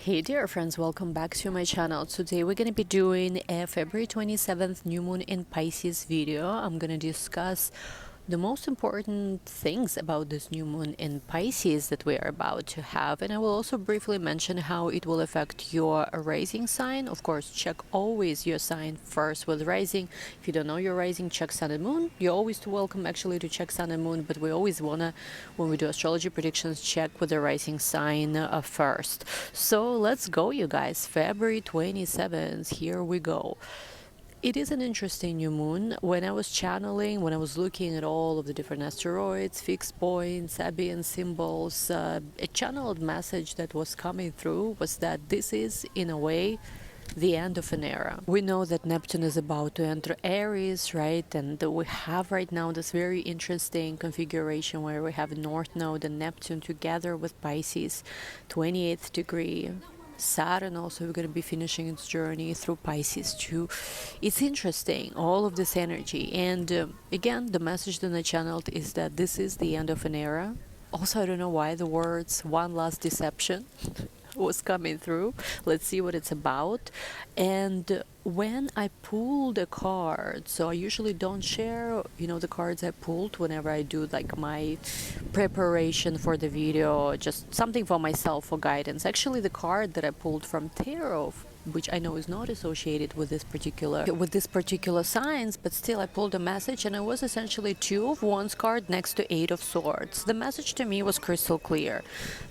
Hey dear friends, welcome back to my channel. Today we're going to be doing a February 27th new moon in Pisces video. I'm going to discuss the most important things about this new moon in Pisces that we are about to have, and I will also briefly mention how it will affect your rising sign. Of course, check always your sign first with rising. If you don't know your rising, check sun and moon. You're always too welcome actually to check sun and moon, but we always wanna, when we do astrology predictions, check with the rising sign first. So let's go, you guys. February 27th, here we go. It is an interesting new moon. When I was channeling, when I was looking at all of the different asteroids, fixed points, sabian symbols, a channeled message that was coming through was that this is, in a way, the end of an era. We know that Neptune is about to enter Aries, right? And we have right now this very interesting configuration where we have North Node and Neptune together with Pisces, 28th degree. Saturn also going to be finishing its journey through Pisces too. It's interesting, all of this energy. And again, the message that I channeled is that this is the end of an era. Also, I don't know why the words "one last deception" was coming through. Let's see what it's about. And when I pulled a card, so I usually don't share, the cards I pulled whenever I do like my preparation for the video, just something for myself for guidance. Actually, the card that I pulled from tarot, which I know is not associated with this particular signs, but still I pulled a message, and it was essentially Two of Wands card next to Eight of Swords. The message to me was crystal clear.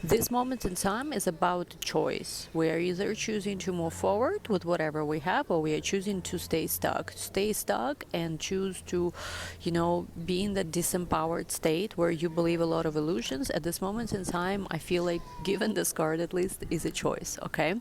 This moment in time is about choice. We are either choosing to move forward with whatever we have, or we are choosing to stay stuck and choose to, be in that disempowered state where you believe a lot of illusions. At this moment in time, I feel like, given this card at least, is a choice. Okay,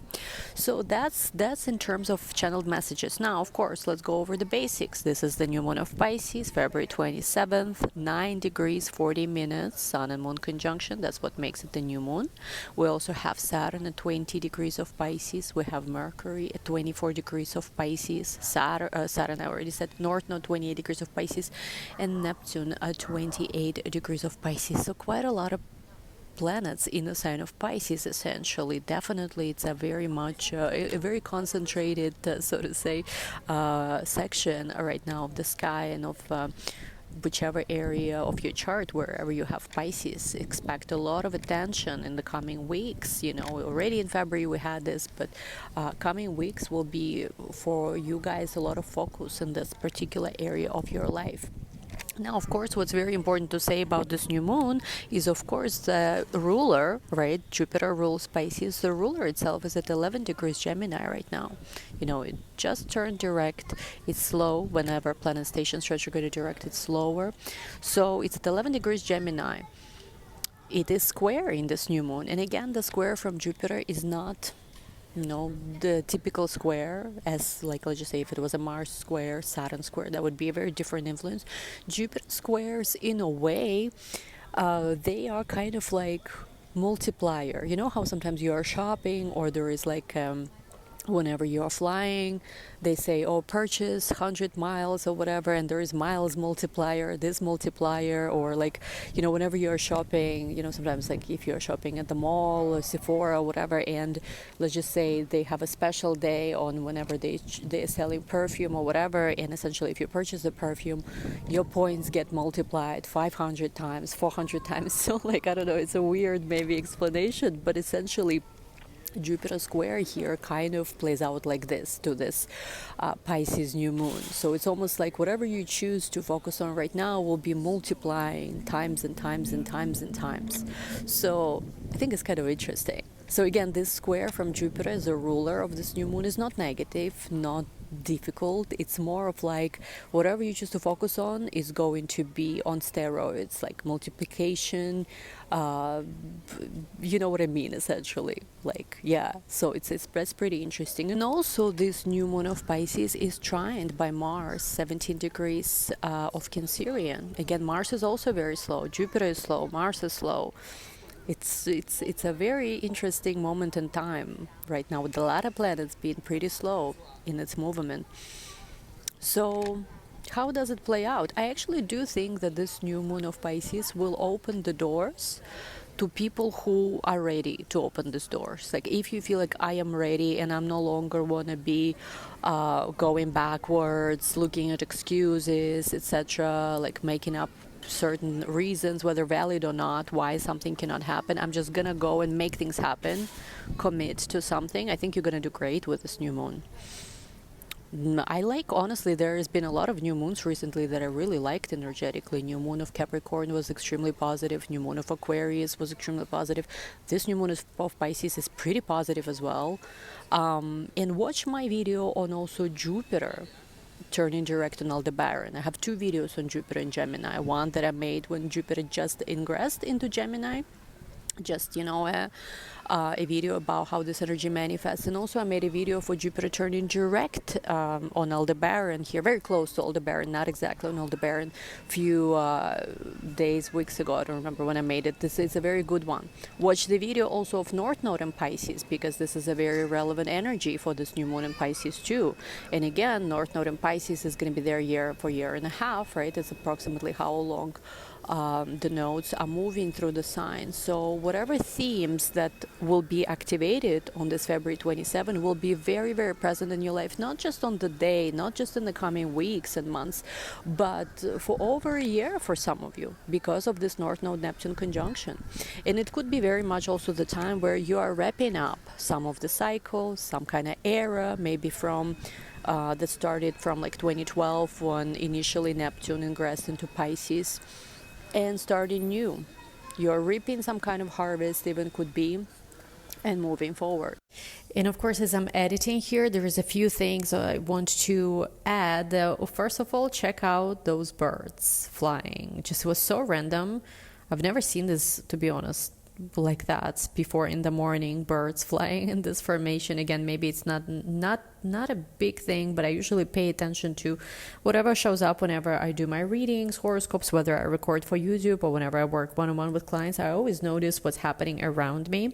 so that's in terms of channeled messages. Now, of course, let's go over the basics. This is the new moon of Pisces, February 27th, 9 degrees 40 minutes, sun and moon conjunction. That's what makes it the new moon. We also have Saturn at 20 degrees of Pisces. We have Mercury at 24 degrees of Pisces. Saturn, I already said, North Node 28 degrees of Pisces, and Neptune at 28 degrees of Pisces. So quite a lot of planets in the sign of Pisces, essentially. Definitely, it's a very much a very concentrated, so to say, section right now of the sky and of whichever area of your chart, wherever you have Pisces. Expect a lot of attention in the coming weeks. Already in February we had this, but coming weeks will be for you guys a lot of focus in this particular area of your life. Now, of course, what's very important to say about this new moon is, of course, the ruler, right? Jupiter rules Pisces. The ruler itself is at 11 degrees Gemini right now. It just turned direct. It's slow. Whenever planet stations retrograde direct, it's slower. So it's at 11 degrees Gemini. It is square in this new moon. And again, the square from Jupiter is not the typical square, as like, let's just say if it was a Mars square, Saturn square, that would be a very different influence. Jupiter squares, in a way, they are kind of like multiplier. You know how sometimes you are shopping, or there is like whenever you are flying, they say, purchase 100 miles or whatever, and there is miles multiplier, this multiplier, or like, whenever you are shopping, sometimes like if you're shopping at the mall or Sephora or whatever, and let's just say they have a special day on whenever they're selling perfume or whatever, and essentially if you purchase the perfume, your points get multiplied 500 times, 400 times. So like, I don't know, it's a weird maybe explanation, but essentially Jupiter square here kind of plays out like this to this Pisces new moon. So it's almost like whatever you choose to focus on right now will be multiplying times and times and times and times. So I think it's kind of interesting. So again, this square from Jupiter as a ruler of this new moon is not negative, not difficult. It's more of like whatever you choose to focus on is going to be on steroids, like multiplication. You know what I mean, essentially. Like, yeah. So that's pretty interesting. And also, this new moon of Pisces is trined by Mars, 17 degrees of Cancerian. Again, Mars is also very slow. Jupiter is slow. Mars is slow. It's a very interesting moment in time right now, with the latter planets being pretty slow in its movement. So how does it play out? I actually do think that this new moon of Pisces will open the doors to people who are ready to open these doors. Like if you feel like I am ready and I'm no longer want to be going backwards, looking at excuses, etc., like making up certain reasons, whether valid or not, why something cannot happen. I'm just gonna go and make things happen, commit to something. I think you're gonna do great with this new moon. I like, honestly, there has been a lot of new moons recently that I really liked energetically. New moon of Capricorn was extremely positive. New moon of Aquarius was extremely positive. This new moon of Pisces is pretty positive as well. And watch my video on also Jupiter turning direct on Aldebaran. I have two videos on Jupiter and Gemini. One that I made when Jupiter just ingressed into Gemini, just a video about how this energy manifests, and also I made a video for Jupiter turning direct on Aldebaran here, very close to Aldebaran, not exactly on Aldebaran, few days, weeks ago. I don't remember when I made it. This is a very good one. Watch the video also of North Node in Pisces, because this is a very relevant energy for this new moon in Pisces too. And again, North Node in Pisces is going to be there year and a half, right? It's approximately how long the nodes are moving through the sign. So whatever themes that will be activated on this February 27 will be very, very present in your life, not just on the day, not just in the coming weeks and months, but for over a year for some of you, because of this North Node Neptune conjunction. And it could be very much also the time where you are wrapping up some of the cycles, some kind of era, maybe from that started from like 2012 when initially Neptune ingressed into Pisces, and starting new. You're reaping some kind of harvest, even could be, and moving forward. And of course, as I'm editing here, there is a few things I want to add. First of all, check out those birds flying. It just was so random. I've never seen this, to be honest, like that before in the morning, birds flying in this formation. Again, maybe it's not a big thing, but I usually pay attention to whatever shows up whenever I do my readings, horoscopes, whether I record for YouTube or whenever I work one-on-one with clients. I always notice what's happening around me.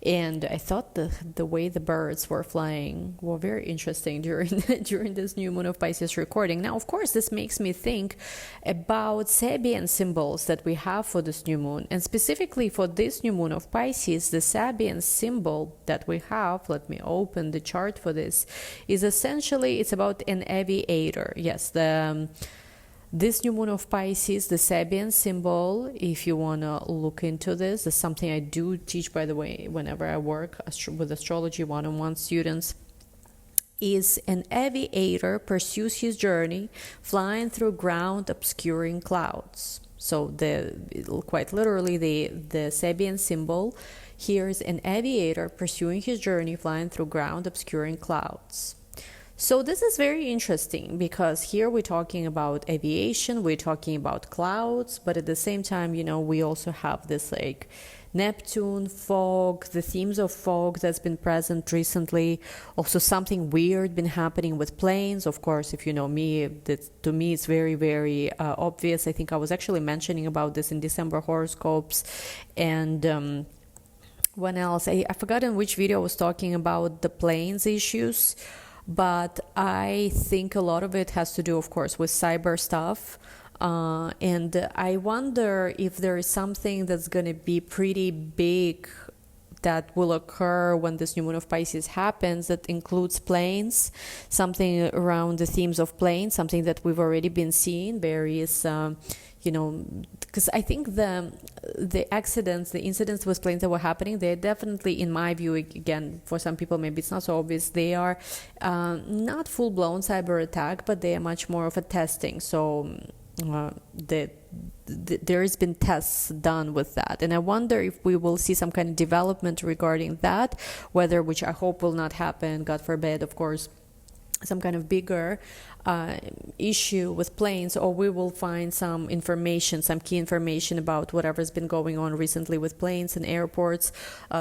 And I thought the way the birds were flying were very interesting during this new moon of Pisces recording. Now, of course, this makes me think about sabian symbols that we have for this new moon, and specifically for this new moon of Pisces, the sabian symbol that we have, let me open the chart for this, is essentially, it's about an aviator. Yes, this new moon of Pisces, the Sabian symbol, if you want to look into this, is something I do teach, by the way, whenever I work with astrology one-on-one students, is an aviator pursues his journey, flying through ground, obscuring clouds. So quite literally, the Sabian symbol here is an aviator pursuing his journey, flying through ground, obscuring clouds. So this is very interesting, because here we're talking about aviation, we're talking about clouds, but at the same time, we also have this like Neptune, fog, the themes of fog that's been present recently. Also something weird been happening with planes. Of course, if you know me, to me it's very, very obvious. I think I was actually mentioning about this in December horoscopes. And when else? I forgot in which video I was talking about the planes issues. But I think a lot of it has to do, of course, with cyber stuff. And I wonder if there is something that's going to be pretty big that will occur when this new moon of Pisces happens that includes planes, something around the themes of planes, something that we've already been seeing, various because I think the accidents, the incidents with planes that were happening, they're definitely, in my view, again, for some people maybe it's not so obvious, they are not full-blown cyber attack, but they are much more of a testing. So there has been tests done with that, and I wonder if we will see some kind of development regarding that, which I hope will not happen, God forbid, of course, some kind of bigger issue with planes, or we will find some information, some key information about whatever's been going on recently with planes and airports.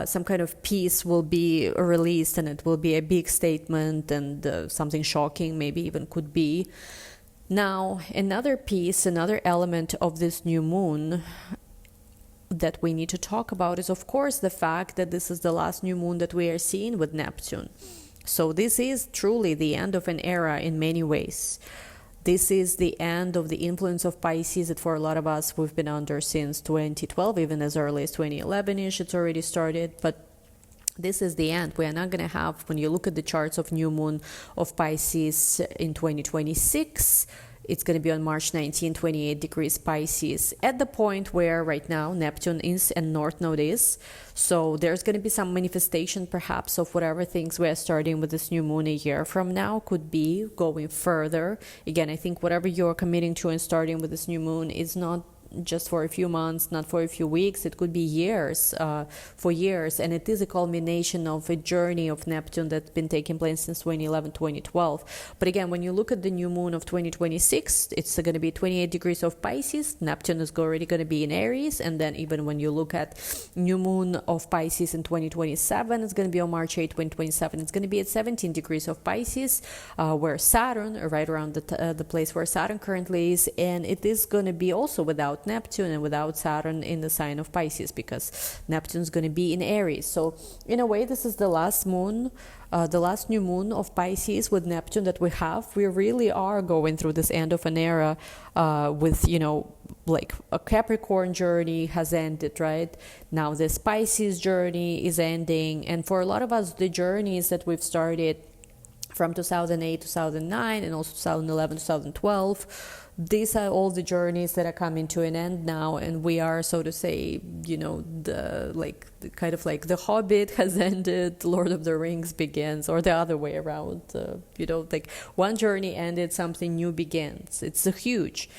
Some kind of piece will be released, and it will be a big statement, and something shocking maybe even could be. Now, another piece, another element of this new moon that we need to talk about is, of course, the fact that this is the last new moon that we are seeing with Neptune. So this is truly the end of an era in many ways. This is the end of the influence of Pisces that for a lot of us we've been under since 2012, even as early as 2011-ish, it's already started. But this is the end. We are not going to have, when you look at the charts of new moon of Pisces in 2026, it's going to be on March 19, 28 degrees Pisces, at the point where right now Neptune is and North Node is. So there's going to be some manifestation perhaps of whatever things we are starting with this new moon a year from now, could be going further. Again, I think whatever you're committing to and starting with this new moon is not just for a few months, not for a few weeks. It could be years, for years. And it is a culmination of a journey of Neptune that's been taking place since 2011, 2012. But again, when you look at the new moon of 2026, it's going to be 28 degrees of Pisces. Neptune is already going to be in Aries. And then even when you look at new moon of Pisces in 2027, it's going to be on March 8, 2027. It's going to be at 17 degrees of Pisces, where Saturn, right around the place where Saturn currently is. And it is going to be also without Neptune and without Saturn in the sign of Pisces, because Neptune's going to be in Aries. So in a way, this is the last moon, the last new moon of Pisces with Neptune that we have. We really are going through this end of an era with, like a Capricorn journey has ended, right? Now this Pisces journey is ending. And for a lot of us, the journeys that we've started from 2008, 2009, and also 2011, 2012, these are all the journeys that are coming to an end now, and we are, so to say, the Hobbit has ended, Lord of the Rings begins, or the other way around. One journey ended, something new begins. It's a huge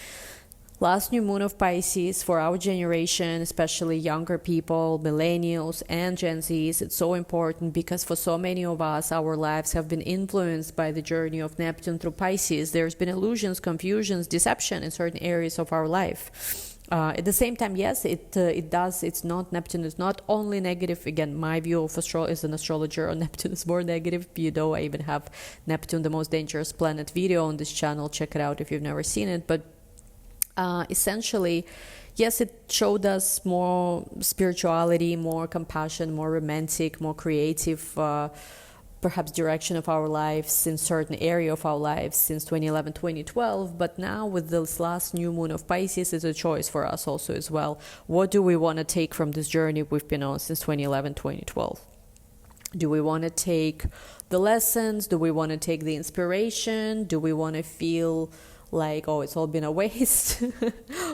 last new moon of Pisces for our generation, especially younger people, millennials and Gen Zs. It's so important because for so many of us, our lives have been influenced by the journey of Neptune through Pisces. There's been illusions, confusions, deception in certain areas of our life. At the same time, yes, it does. It's not, Neptune is not only negative. Again, my view of as an astrologer on Neptune is more negative. I even have Neptune, the most dangerous planet video on this channel. Check it out if you've never seen it. But essentially, yes, it showed us more spirituality, more compassion, more romantic, more creative, perhaps direction of our lives in certain area of our lives since 2011, 2012. But now with this last new moon of Pisces, it's a choice for us also as well. What do we want to take from this journey we've been on since 2011, 2012? Do we want to take the lessons? Do we want to take the inspiration? Do we want to feel like, oh, it's all been a waste?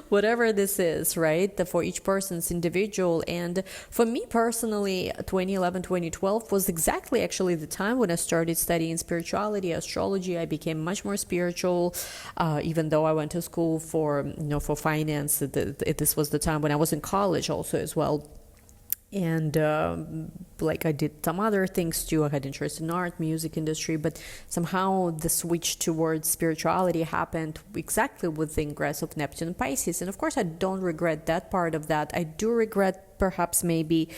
Whatever this is, right? For each person's individual. And for me personally, 2011, 2012 was exactly actually the time when I started studying spirituality, astrology. I became much more spiritual, even though I went to school for finance. This was the time when I was in college also as well. And I did some other things too. I had interest in art, music industry, but somehow the switch towards spirituality happened exactly with the ingress of Neptune and Pisces. And of course, I don't regret that part of that. I do regret perhaps maybe,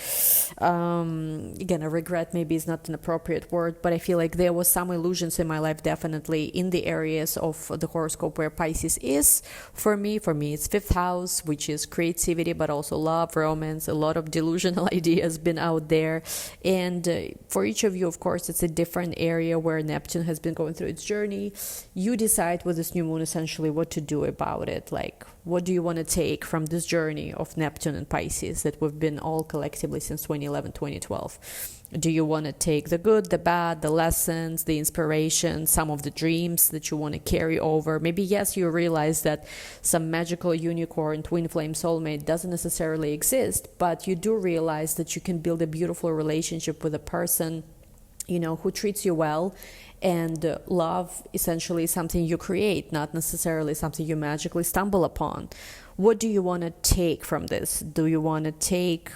again, a regret maybe is not an appropriate word, but I feel like there was some illusions in my life, definitely in the areas of the horoscope where Pisces is. For me, it's fifth house, which is creativity, but also love, romance, a lot of delusional ideas been out there. And for each of you, of course, it's a different area where Neptune has been going through its journey. You decide with this new moon essentially what to do about it. Like, what do you want to take from this journey of Neptune and Pisces that we've been all collectively since 2011, 2012? Do you want to take the good, the bad, the lessons, the inspiration, some of the dreams that you want to carry over? Maybe, yes, you realize that some magical unicorn, twin flame soulmate doesn't necessarily exist, but you do realize that you can build a beautiful relationship with a person, who treats you well. And love essentially is something you create, not necessarily something you magically stumble upon. What do you want to take from this? Do you want to take,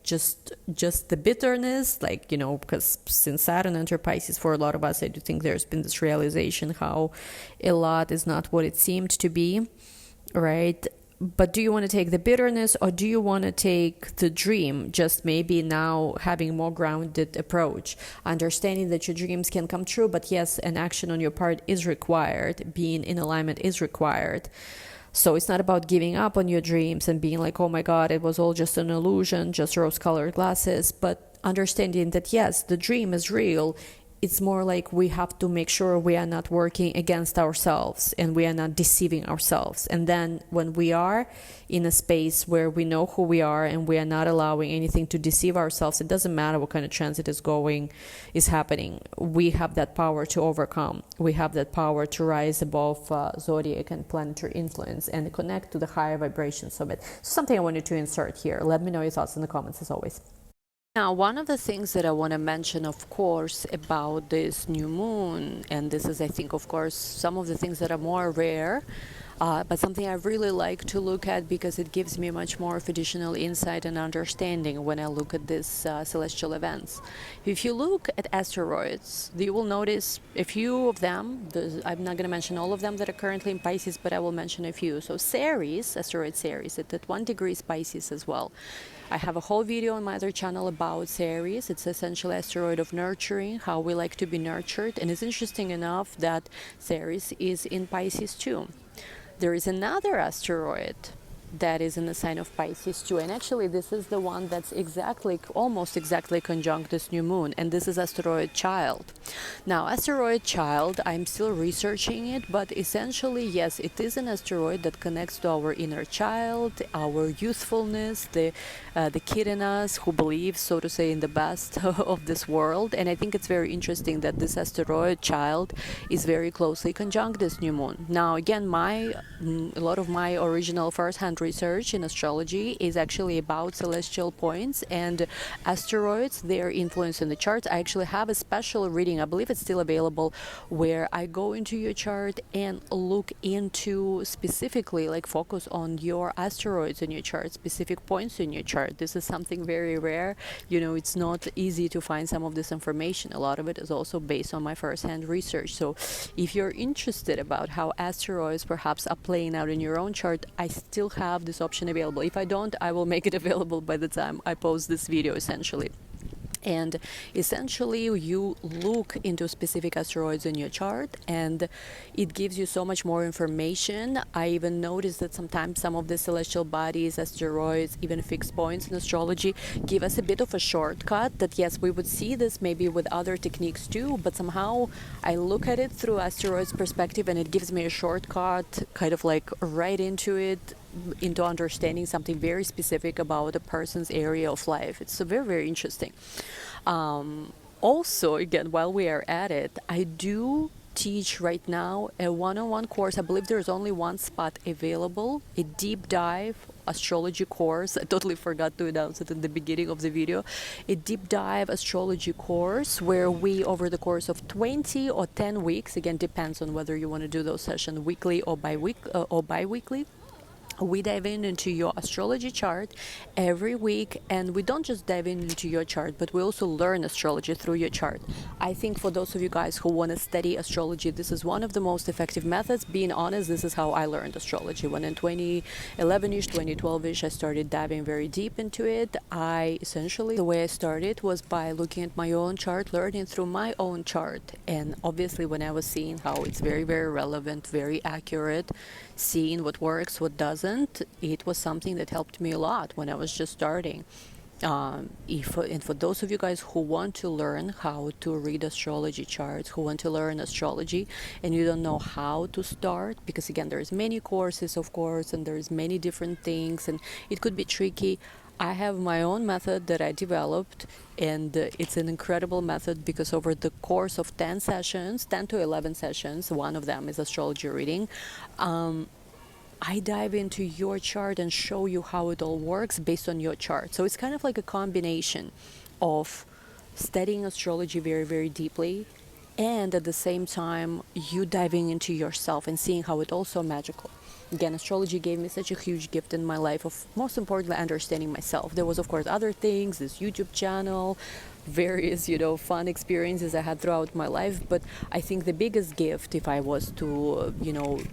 just the bitterness, because since Saturn entered Pisces, for a lot of us, I do think there's been this realization how a lot is not what it seemed to be, right? But do you want to take the bitterness, or do you want to take the dream, just maybe now having a more grounded approach, understanding that your dreams can come true, but yes, an action on your part is required, being in alignment is required. So it's not about giving up on your dreams and being like, oh my God, it was all just an illusion, just rose-colored glasses, but understanding that yes, the dream is real. it's more like we have to make sure we are not working against ourselves and we are not deceiving ourselves. And then when we are in a space where we know who we are and we are not allowing anything to deceive ourselves, it doesn't matter what kind of transit is happening. We have that power to overcome. We have that power to rise above zodiac and planetary influence and connect to the higher vibrations of it. Something I wanted to insert here. Let me know your thoughts in the comments as always. Now, one of the things that I want to mention, of course, about this new moon, and this is, I think, of course, some of the things that are more rare, but something I really like to look at because it gives me much more of additional insight and understanding when I look at these celestial events. If you look at asteroids, you will notice a few of them. I'm not going to mention all of them that are currently in Pisces, but I will mention a few. So Ceres, asteroid Ceres, at 1 degree Pisces as well. I have a whole video on my other channel about Ceres. It's essentially asteroid of nurturing, how we like to be nurtured. And it's interesting enough that Ceres is in Pisces too. There is another asteroid that is in the sign of Pisces too, and actually this is the one that's almost exactly conjunct this new moon, and this is asteroid Child. Now, asteroid Child, I'm still researching it, but essentially, yes, it is an asteroid that connects to our inner child, our youthfulness, the kid in us who believes, so to say, in the best of this world. And I think it's very interesting that this asteroid Child is very closely conjunct this new moon. Now, again, a lot of my original first-hand research in astrology is actually about celestial points and asteroids, their influence in the charts. I actually have a special reading, I believe it's still available, where I go into your chart and look into specifically, like focus on your asteroids in your chart, specific points in your chart. This is something very rare. You know, it's not easy to find some of this information. A lot of it is also based on my first-hand research. So if you're interested about how asteroids perhaps are playing out in your own chart, I still have this option available. If I don't, I will make it available by the time I post this video, essentially. And essentially you look into specific asteroids in your chart and it gives you so much more information. I even noticed that sometimes some of the celestial bodies, asteroids, even fixed points in astrology give us a bit of a shortcut that yes, we would see this maybe with other techniques too, but somehow I look at it through asteroids perspective and it gives me a shortcut kind of like right into it, into understanding something very specific about a person's area of life. It's so very, very interesting. Also, again, while we are at it, I do teach right now a one-on-one course. I believe there's only one spot available, a deep dive astrology course. I totally forgot to announce it in the beginning of the video. A deep dive astrology course where we, over the course of 20 or 10 weeks, again, depends on whether you want to do those sessions weekly or bi-weekly, we dive into your astrology chart every week, and we don't just dive into your chart, but we also learn astrology through your chart. I think for those of you guys who want to study astrology, this is one of the most effective methods. Being honest, this is how I learned astrology. When in 2011-ish, 2012-ish, I started diving very deep into it. The way I started was by looking at my own chart, learning through my own chart. And obviously when I was seeing how it's very, very relevant, very accurate, seeing what works, what doesn't, it was something that helped me a lot when I was just starting. And for those of you guys who want to learn how to read astrology charts, who want to learn astrology and you don't know how to start, because again, there's many courses, of course, and there's many different things and it could be tricky. I have my own method that I developed, and it's an incredible method because over the course of 10 to 11 sessions, one of them is astrology reading, I dive into your chart and show you how it all works based on your chart. So it's kind of like a combination of studying astrology very, very deeply, and at the same time, you diving into yourself and seeing how it's also magical. Again, astrology gave me such a huge gift in my life of, most importantly, understanding myself. There was, of course, other things, this YouTube channel, various, fun experiences I had throughout my life. But I think the biggest gift, if I was to,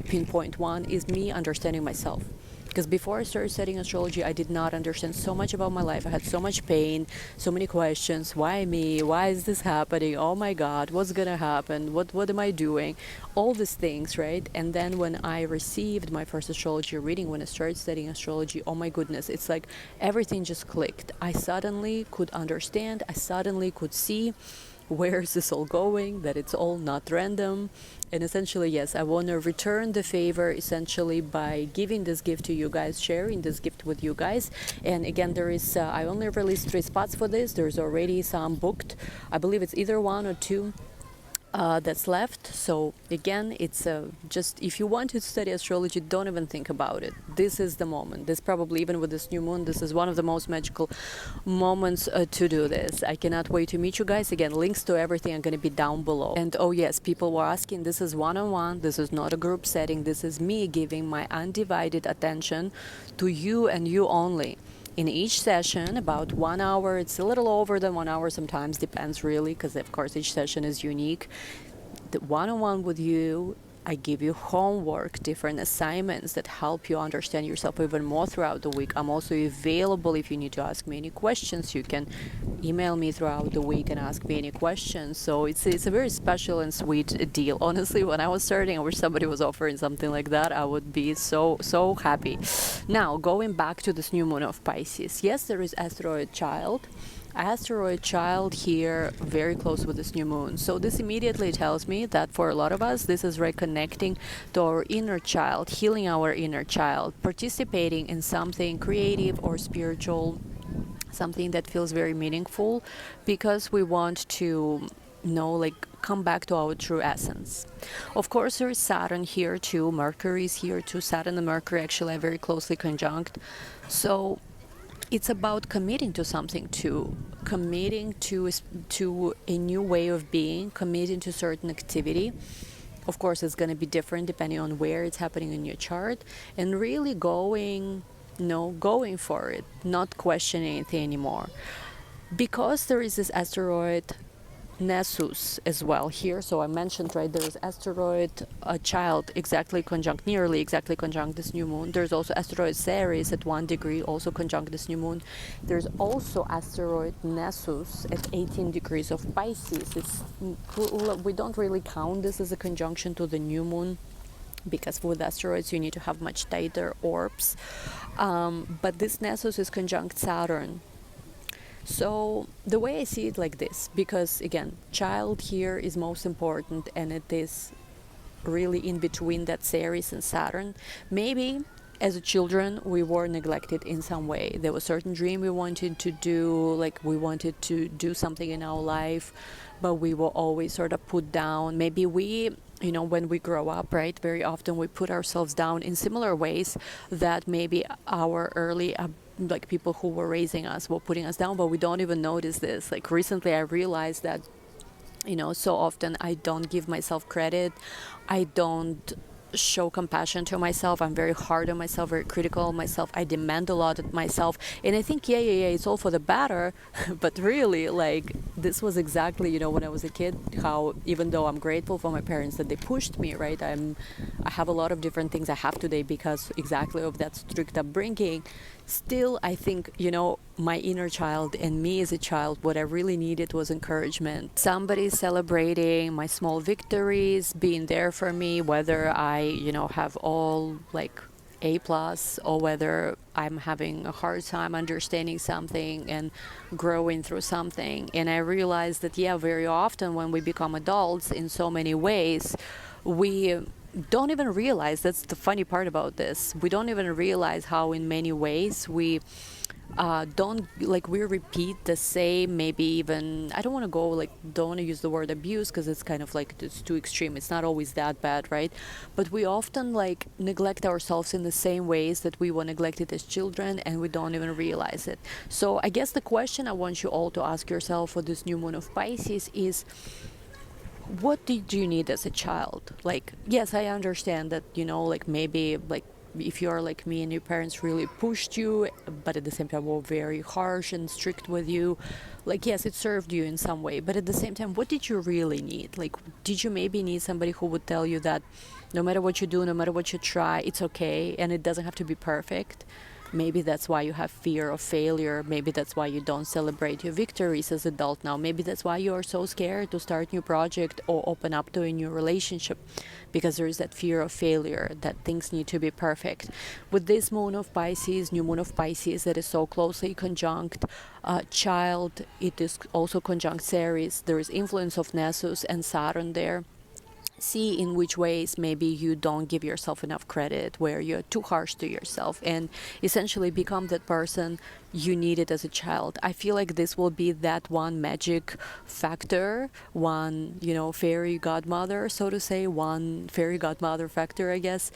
pinpoint one, is me understanding myself. Because before I started studying astrology, I did not understand so much about my life. I had so much pain, so many questions. Why me? Why is this happening? Oh my God, what's gonna happen? What am I doing? All these things, right? And then when I received my first astrology reading, when I started studying astrology, oh my goodness, it's like everything just clicked. I suddenly could understand. I suddenly could see where is this all going, that it's all not random. And essentially, yes, I want to return the favor essentially by giving this gift to you guys, sharing this gift with you guys. And again, there is, I only released 3 spots for this. There's already some booked. I believe it's either 1 or 2 that's left. So again, it's just, if you want to study astrology, don't even think about it. This is the moment. This probably, even with this new moon, this is one of the most magical moments to do this. I cannot wait to meet you guys. Again, links to everything are going to be down below. And oh yes, people were asking, this is one-on-one. This is not a group setting. This is me giving my undivided attention to you and you only. In each session, about 1 hour, it's a little over than 1 hour sometimes, depends really, because of course each session is unique. The one-on-one with you, I give you homework, different assignments that help you understand yourself even more throughout the week. I'm also available if you need to ask me any questions. You can email me throughout the week and ask me any questions. So it's a very special and sweet deal. Honestly, when I was starting, I wish somebody was offering something like that. I would be so happy. Now, going back to this new moon of Pisces. Yes, there is asteroid child here very close with this new moon. So this immediately tells me that for a lot of us, this is reconnecting to our inner child, healing our inner child, participating in something creative or spiritual, something that feels very meaningful, because we want to come back to our true essence. Of course, there is Saturn here too, Mercury is here too. Saturn and Mercury actually are very closely conjunct. So it's about committing to something too, committing to a new way of being, committing to certain activity. Of course, it's going to be different depending on where it's happening in your chart, and really going for it, not questioning anything anymore. Because there is this asteroid Nessus as well here. So I mentioned, right, there's asteroid child nearly exactly conjunct this new moon. There's also asteroid Ceres at 1 degree, also conjunct this new moon. There's also asteroid Nessus at 18 degrees of Pisces. We don't really count this as a conjunction to the new moon, because with asteroids you need to have much tighter orbs. But this Nessus is conjunct Saturn. So the way I see it like this, because again, child here is most important, and it is really in between that Ceres and Saturn. Maybe as a children we were neglected in some way. There was a certain dream we wanted to do, like we wanted to do something in our life, but we were always sort of put down. Maybe we, when we grow up, right, very often we put ourselves down in similar ways that maybe our early people who were raising us were putting us down, but we don't even notice this. Like recently I realized that, so often I don't give myself credit. I don't show compassion to myself. I'm very hard on myself, very critical of myself. I demand a lot of myself, and I think it's all for the better. But really, like, this was exactly, when I was a kid, how even though I'm grateful for my parents that they pushed me, right, I have a lot of different things I have today because exactly of that strict upbringing. Still, I think, my inner child and me as a child, what I really needed was encouragement. Somebody celebrating my small victories, being there for me, whether I, have all like A+, or whether I'm having a hard time understanding something and growing through something. And I realized that, very often when we become adults in so many ways, we don't even realize, that's the funny part about this, we don't even realize how in many ways we we repeat the same, maybe even, I don't want to use the word abuse, because it's kind of like, it's too extreme. It's not always that bad, right? But we often neglect ourselves in the same ways that we were neglected as children, and we don't even realize it. So I guess the question I want you all to ask yourself for this new moon of Pisces is, what did you need as a child? Yes, I understand that, maybe if you're like me and your parents really pushed you, but at the same time were very harsh and strict with you, yes, it served you in some way, but at the same time, what did you really need? Did you maybe need somebody who would tell you that no matter what you do, no matter what you try, it's okay, and it doesn't have to be perfect? Maybe that's why you have fear of failure. Maybe that's why you don't celebrate your victories as adult now. Maybe that's why you are so scared to start new project or open up to a new relationship, because there is that fear of failure, that things need to be perfect. With this moon of Pisces, new moon of Pisces, that is so closely conjunct child, it is also conjunct Ceres. There is influence of Nessus and Saturn there. See in which ways maybe you don't give yourself enough credit, where you're too harsh to yourself, and essentially become that person you needed as a child. I feel like this will be that one magic factor, one, fairy godmother, so to say, one fairy godmother factor, I guess,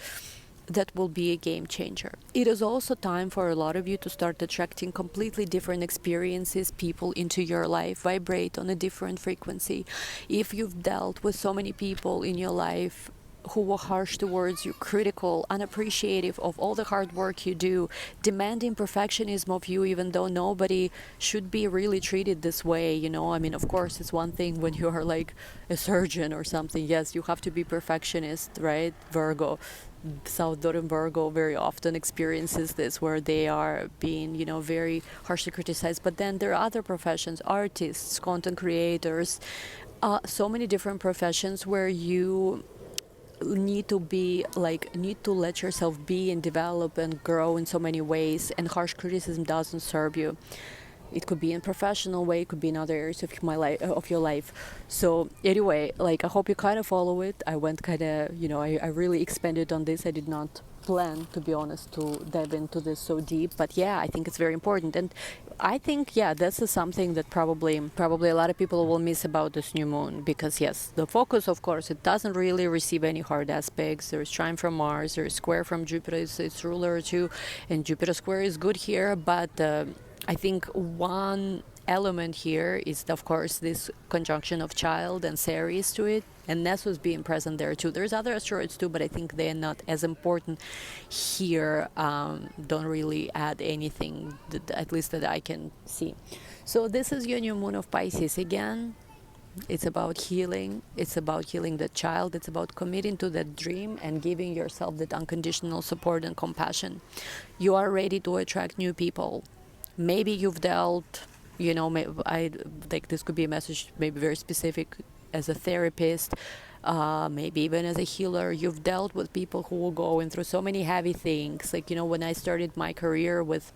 that will be a game changer. It is also time for a lot of you to start attracting completely different experiences, people into your life, vibrate on a different frequency. If you've dealt with so many people in your life who were harsh towards you, critical, unappreciative of all the hard work you do, demanding perfectionism of you, even though nobody should be really treated this way, I mean, of course, it's one thing when you are like a surgeon or something. Yes, you have to be perfectionist, right? Virgo. Southern Virgo very often experiences this, where they are being, very harshly criticized. But then there are other professions, artists, content creators, so many different professions where you need to let yourself be and develop and grow in so many ways, and harsh criticism doesn't serve you. It could be in professional way, it could be in other areas of my life, of your life. So anyway, I hope you kind of follow it. I went kind of, I really expanded on this. I did not plan, to be honest, to dive into this so deep, but yeah, I think it's very important. And I think, yeah, this is something that probably a lot of people will miss about this new moon, because yes, the focus, of course, it doesn't really receive any hard aspects. There's trine from Mars, there's square from Jupiter, it's ruler too, and Jupiter square is good here, but I think one element here is, of course, this conjunction of child and Ceres to it, and Nessus being present there too. There's other asteroids too, but I think they're not as important here. Don't really add anything, at least that I can see. So this is your new moon of Pisces again. It's about healing. It's about healing the child. It's about committing to that dream and giving yourself that unconditional support and compassion. You are ready to attract new people. Maybe you've dealt, I like this could be a message maybe very specific as a therapist, maybe even as a healer. You've dealt with people who were going through so many heavy things. Like, when I started my career with,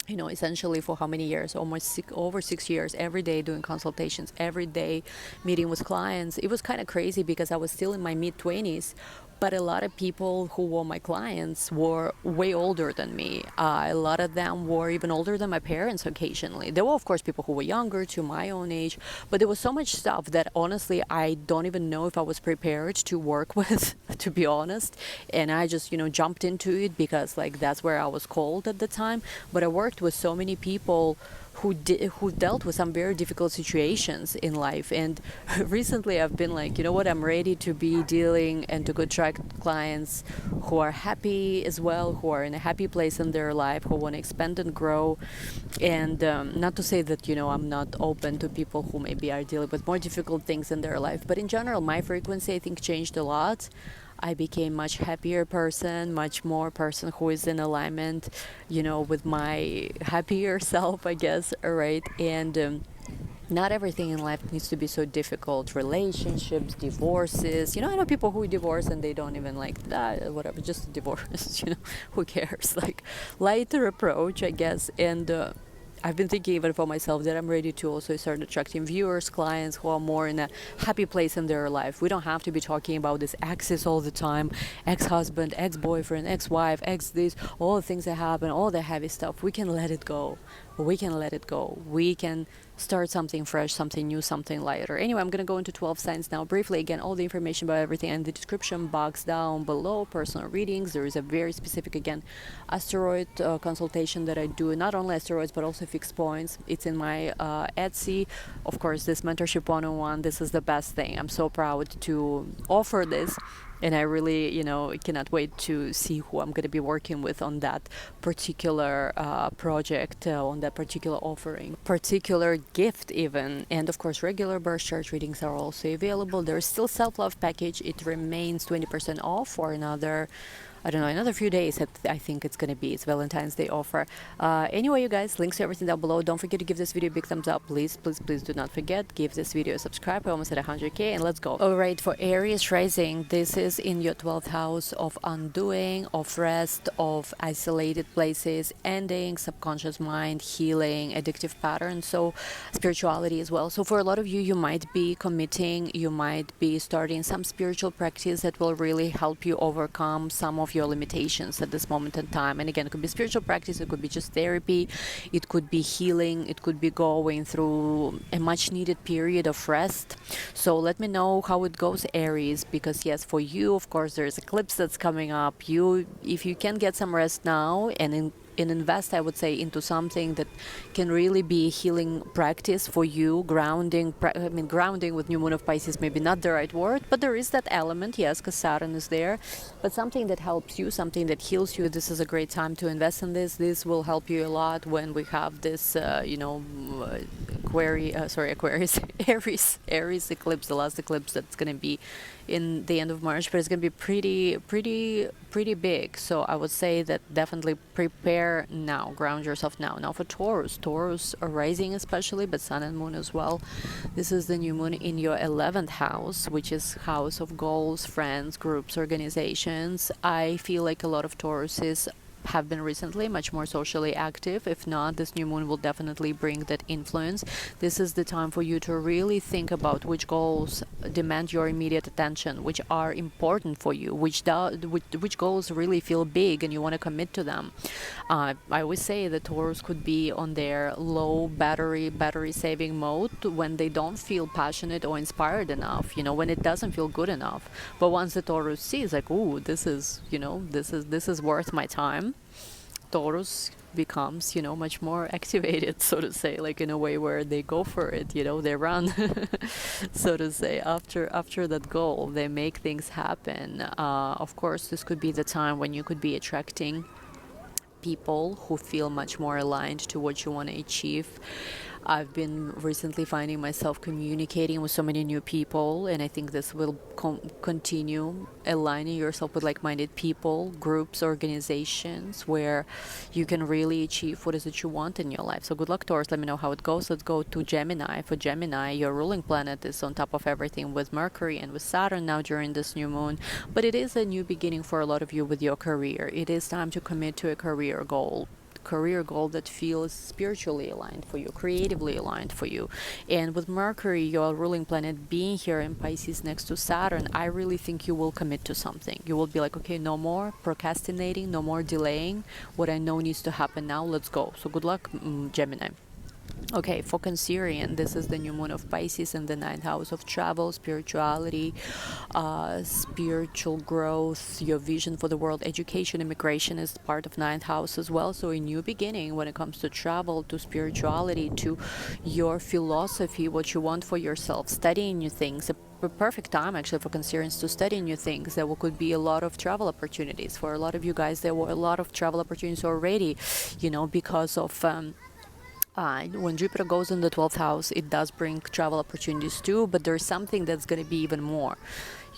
essentially for how many years? Almost over 6 years, every day doing consultations, every day meeting with clients. It was kind of crazy because I was still in my mid-20s, but a lot of people who were my clients were way older than me. A lot of them were even older than my parents occasionally. There were, of course, people who were younger, to my own age, but there was so much stuff that honestly I don't even know if I was prepared to work with, to be honest. And I just, jumped into it because that's where I was called at the time. But I worked with so many people who dealt with some very difficult situations in life. And recently I've been like, I'm ready to be dealing and to attract clients who are happy as well, who are in a happy place in their life, who want to expand and grow. And not to say that, I'm not open to people who maybe are dealing with more difficult things in their life, but in general, my frequency, I think, changed a lot. I became much happier person, much more person who is in alignment, with my happier self, I guess, right? And not everything in life needs to be so difficult. Relationships, divorces. I know people who divorce and they don't even like that, whatever, just divorce, who cares? Like, lighter approach, I guess. And I've been thinking even for myself that I'm ready to also start attracting viewers, clients who are more in a happy place in their life. We don't have to be talking about this exes all the time, ex-husband, ex-boyfriend, ex-wife, ex-this, all the things that happen, all the heavy stuff. We can let it go. We can let it go. We can start something fresh, something new, something lighter. Anyway, I'm going to go into 12 signs now. Briefly, again, all the information about everything in the description box down below. Personal readings. There is a very specific, again, asteroid consultation that I do. Not only asteroids, but also fixed points. It's in my Etsy. Of course, this mentorship 101, this is the best thing. I'm so proud to offer this. And I really, cannot wait to see who I'm going to be working with on that particular project, on that particular offering, particular gift even. And of course, regular birth chart readings are also available. There is still self-love package. It remains 20% off for another I don't know, another few days. I think it's gonna be. It's Valentine's Day offer. Anyway, you guys, links to everything down below. Don't forget to give this video a big thumbs up, please, please, please. Do not forget. Give this video a subscribe. We're almost at 100K, and let's go. All right, for Aries rising, this is in your 12th house of undoing, of rest, of isolated places, ending, subconscious mind, healing, addictive patterns. So spirituality as well. So for a lot of you, you might be committing, you might be starting some spiritual practice that will really help you overcome some of your limitations at this moment in time. And again, it could be spiritual practice, it could be just therapy, it could be healing, it could be going through a much needed period of rest. So let me know how it goes, Aries, because yes, for you, of course, there's eclipse that's coming up. If you can get some rest now and invest, I would say, into something that can really be a healing practice for you. Grounding with new moon of Pisces, maybe not the right word, but there is that element, yes, because Saturn is there. But something that helps you, something that heals you, this is a great time to invest in this. This will help you a lot when we have this Aquarius Aries eclipse, the last eclipse that's going to be in the end of March, but it's going to be pretty big. So I would say that definitely prepare now, ground yourself now. Now for Taurus are rising especially, but Sun and Moon as well. This is the new moon in your 11th house, which is house of goals, friends, groups, organizations. I feel like a lot of Tauruses have been recently much more socially active. If not, this new moon will definitely bring that influence. This is the time for you to really think about which goals demand your immediate attention, which are important for you, which goals really feel big and you want to commit to them. I always say that Taurus could be on their low battery saving mode when they don't feel passionate or inspired enough, when it doesn't feel good enough. But once the Taurus sees like, ooh, this is worth my time, Taurus becomes, much more activated, so to say, like in a way where they go for it, they run, so to say, after that goal, they make things happen. Of course, this could be the time when you could be attracting people who feel much more aligned to what you want to achieve. I've been recently finding myself communicating with so many new people, and I think this will continue aligning yourself with like-minded people, groups, organizations, where you can really achieve what is it you want in your life. So good luck, Taurus. Let me know how it goes. Let's go to Gemini. For Gemini, your ruling planet is on top of everything with Mercury and with Saturn now during this new moon, but it is a new beginning for a lot of you with your career. It is time to commit to a career goal that feels spiritually aligned for you, creatively aligned for you. And with Mercury, your ruling planet, being here in Pisces next to Saturn, I really think you will commit to something. You will be like, okay, no more procrastinating, no more delaying. What I know needs to happen now, let's go. So good luck, Gemini. Okay, for Cancerian, this is the new moon of Pisces in the 9th house of travel, spirituality, spiritual growth, your vision for the world, education, immigration is part of 9th house as well. So a new beginning when it comes to travel, to spirituality, to your philosophy, what you want for yourself, studying new things. A perfect time actually for Cancerians to study new things. There could be a lot of travel opportunities. For a lot of you guys, there were a lot of travel opportunities already, because of when Jupiter goes in the 12th house, it does bring travel opportunities too, but there's something that's going to be even more.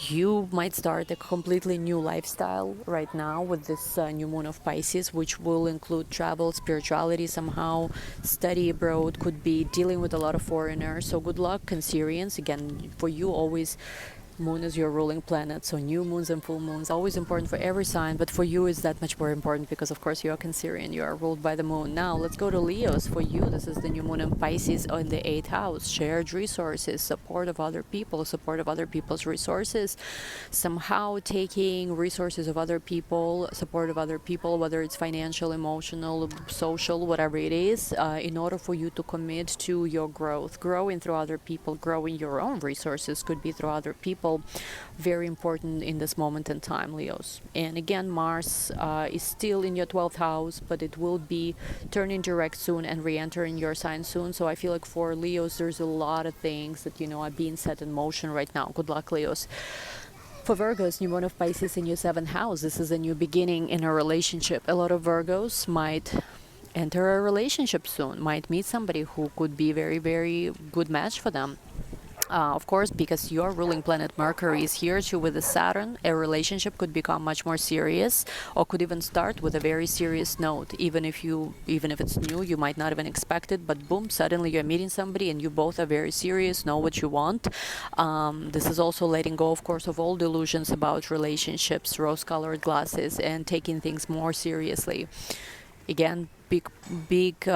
You might start a completely new lifestyle right now with this new moon of Pisces, which will include travel, spirituality somehow, study abroad, could be dealing with a lot of foreigners. So good luck, Cancerians. Again, for you, always moon is your ruling planet, so new moons and full moons always important for every sign, but for you is that much more important because of course you are Cancerian, you are ruled by the moon. Now let's go to Leos. For you, this is the new moon in Pisces in the 8th house. Shared resources, support of other people, support of other people's resources, somehow taking resources of other people, support of other people, whether it's financial, emotional, social, whatever it is, in order for you to commit to your growth, growing through other people, growing your own resources, could be through other people. Very important in this moment in time, Leos. And again, Mars is still in your 12th house, but it will be turning direct soon and re-entering your sign soon. So I feel like for Leos, there's a lot of things that are being set in motion right now. Good luck, Leos. For Virgos, new moon of Pisces in your 7th house. This is a new beginning in a relationship. A lot of Virgos might enter a relationship soon, might meet somebody who could be very, very good match for them. Of course, because your ruling planet Mercury is here too with the Saturn, a relationship could become much more serious, or could even start with a very serious note. Even if it's new, you might not even expect it, but boom, suddenly you're meeting somebody and you both are very serious, know what you want. This is also letting go, of course, of all delusions about relationships, rose-colored glasses, and taking things more seriously. Again, big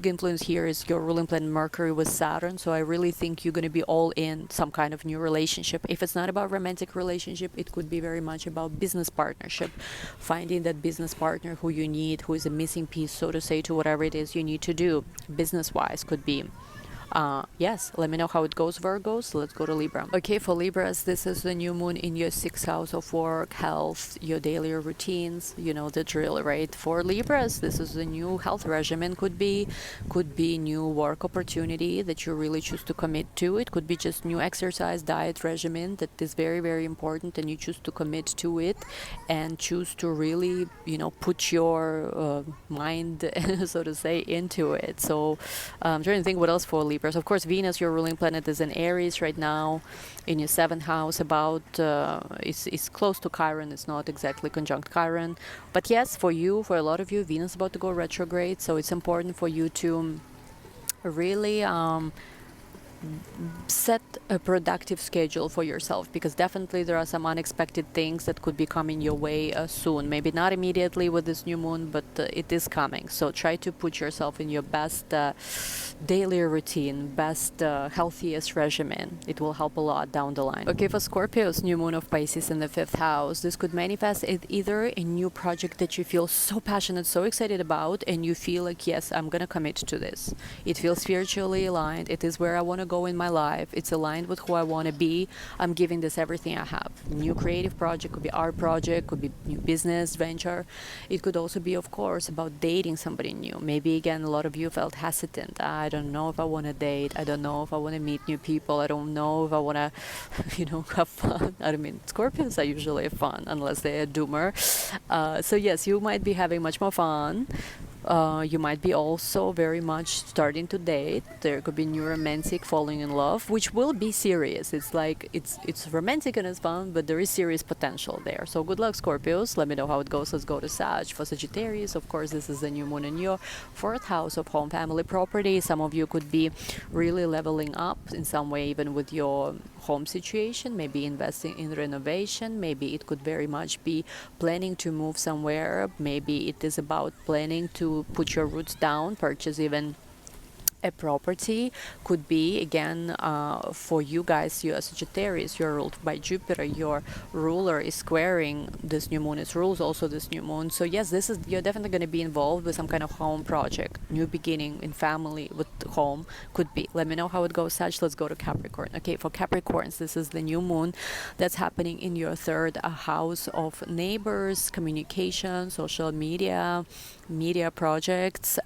influence here is your ruling planet Mercury with Saturn. So I really think you're going to be all in some kind of new relationship. If it's not about romantic relationship, it could be very much about business partnership, finding that business partner who you need, who is a missing piece, so to say, to whatever it is you need to do business wise. Could be yes, let me know how it goes, Virgos. Let's go to Libra. Okay, for Libras, this is the new moon in your sixth house of work, health, your daily routines. You know the drill, right? For Libras, this is the new health regimen. Could be new work opportunity that you really choose to commit to. It could be just new exercise, diet regimen that is very, very important, and you choose to commit to it and choose to really, put your mind, so to say, into it. So I'm trying to think what else for Libras. Of course, Venus, your ruling planet, is in Aries right now, in your seventh house. It's close to Chiron. It's not exactly conjunct Chiron, but yes, for a lot of you, Venus is about to go retrograde. So it's important for you to really set a productive schedule for yourself, because definitely there are some unexpected things that could be coming your way soon. Maybe not immediately with this new moon, but it is coming. So try to put yourself in your best daily routine, best healthiest regimen. It will help a lot down the line. Okay, for Scorpios, new moon of Pisces in the fifth house. This could manifest either a new project that you feel so passionate, so excited about, and you feel like, yes, I'm gonna commit to this. It feels spiritually aligned. It is where I want to go in my life. It's aligned with who I want to be. I'm giving this everything I have. New creative project, could be art project, could be new business venture. It could also be, of course, about dating somebody new. Maybe again, a lot of you felt hesitant. I don't know if I want to date. I don't know if I want to meet new people. I don't know if I want to, have fun. I mean, Scorpions are usually fun unless they're a doomer. So yes, you might be having much more fun. You might be also very much starting to date. There could be new romantic falling in love, which will be serious. It's like it's romantic and it's fun, but there is serious potential there. So good luck, Scorpios. Let me know how it goes. Let's go to Sag. For Sagittarius, of course, this is the new moon in your fourth house of home, family, property. Some of you could be really leveling up in some way, even with your home situation, maybe investing in renovation. Maybe it could very much be planning to move somewhere. Maybe it is about planning to put your roots down, purchase even a property. Could be again for you guys, you are Sagittarius, you're ruled by Jupiter, your ruler is squaring this new moon, it rules also this new moon. So yes, you're definitely going to be involved with some kind of home project, new beginning in family with home. Could be. Let me know how it goes, Sag. Let's go to Capricorn. Okay, for Capricorns, this is the new moon that's happening in your third house of neighbors, communication, social media projects.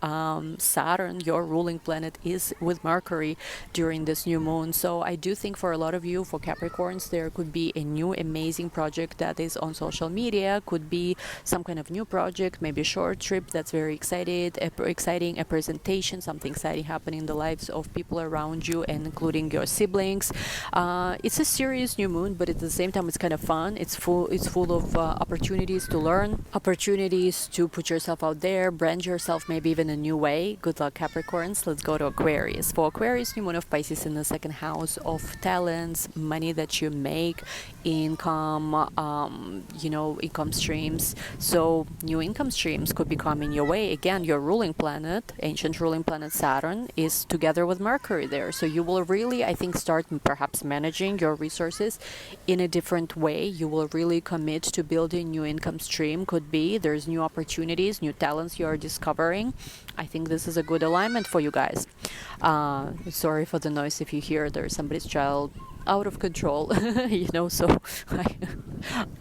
Saturn, your ruling planet, is with Mercury during this new moon. So I do think for a lot of you, for Capricorns, there could be a new amazing project that is on social media. Could be some kind of new project, maybe a short trip that's very exciting, a presentation, something exciting happening in the lives of people around you, and including your siblings. It's a serious new moon, but at the same time, it's kind of fun. It's full of opportunities to learn, opportunities to put yourself out there, brand yourself maybe even a new way. Good luck, Capricorns. Let's go to Aquarius. For Aquarius, new moon of Pisces in the second house of talents, money that you make, income, income streams. So new income streams could be coming your way. Again, your ruling planet, ancient ruling planet Saturn, is together with Mercury there. So you will really, I think, start perhaps managing your resources in a different way. You will really commit to building new income stream. Could be there's new opportunities, new talents you are discovering. I think this is a good alignment for you guys. Sorry for the noise if you hear there's somebody's child out of control, so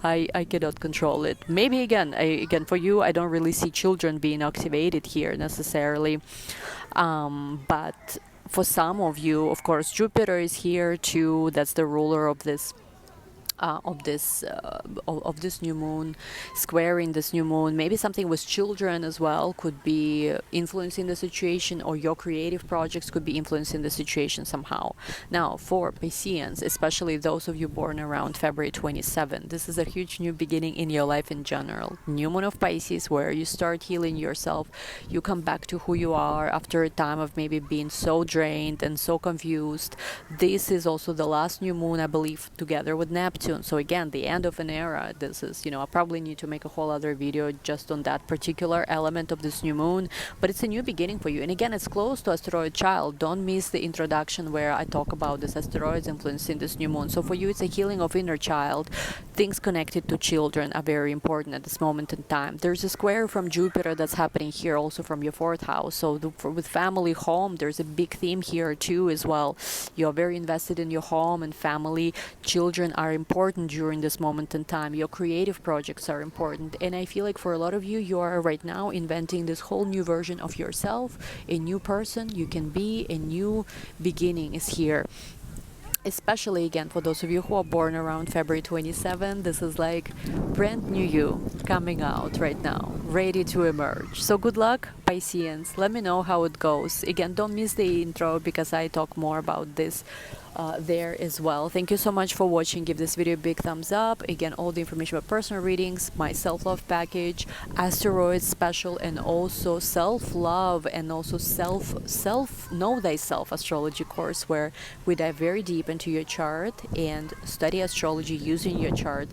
I cannot control it. Maybe again for you, I don't really see children being activated here necessarily, but for some of you, of course, Jupiter is here too. That's the ruler of this of this new moon, squaring this new moon. Maybe something with children as well could be influencing the situation, or your creative projects could be influencing the situation somehow. Now, for Pisceans, especially those of you born around February 27, this is a huge new beginning in your life in general. New moon of Pisces, where you start healing yourself. You come back to who you are after a time of maybe being so drained and so confused. This is also the last new moon, I believe, together with Neptune. So again, the end of an era. This is, I probably need to make a whole other video just on that particular element of this new moon, but it's a new beginning for you. And again, it's close to asteroid child. Don't miss the introduction where I talk about this asteroids influencing this new moon. So for you, it's a healing of inner child. Things connected to children are very important at this moment in time. There's a square from Jupiter that's happening here, also from your fourth house. So with family, home, there's a big theme here too as well. You're very invested in your home and family. Children are important during this moment in time. Your creative projects are important. And I feel like for a lot of you, you are right now inventing this whole new version of yourself, a new person you can be, a new beginning is here. Especially again for those of you who are born around February 27, this is like brand new you coming out right now, ready to emerge. So good luck, Pisceans. Let me know how it goes. Again, don't miss the intro because I talk more about this there as well. Thank you so much for watching. Give this video a big thumbs up. Again, all the information about personal readings, my self-love package, asteroids special, and also self-love and also self know thyself astrology course, where we dive very deep into your chart and study astrology using your chart,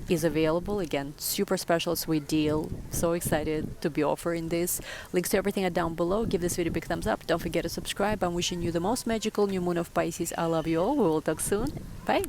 is available. Again, super special, sweet deal. So excited to be offering this. Links to everything are down below. Give this video a big thumbs up. Don't forget to subscribe. I'm wishing you the most magical new moon of Pisces. I love you all. We will talk soon. Bye.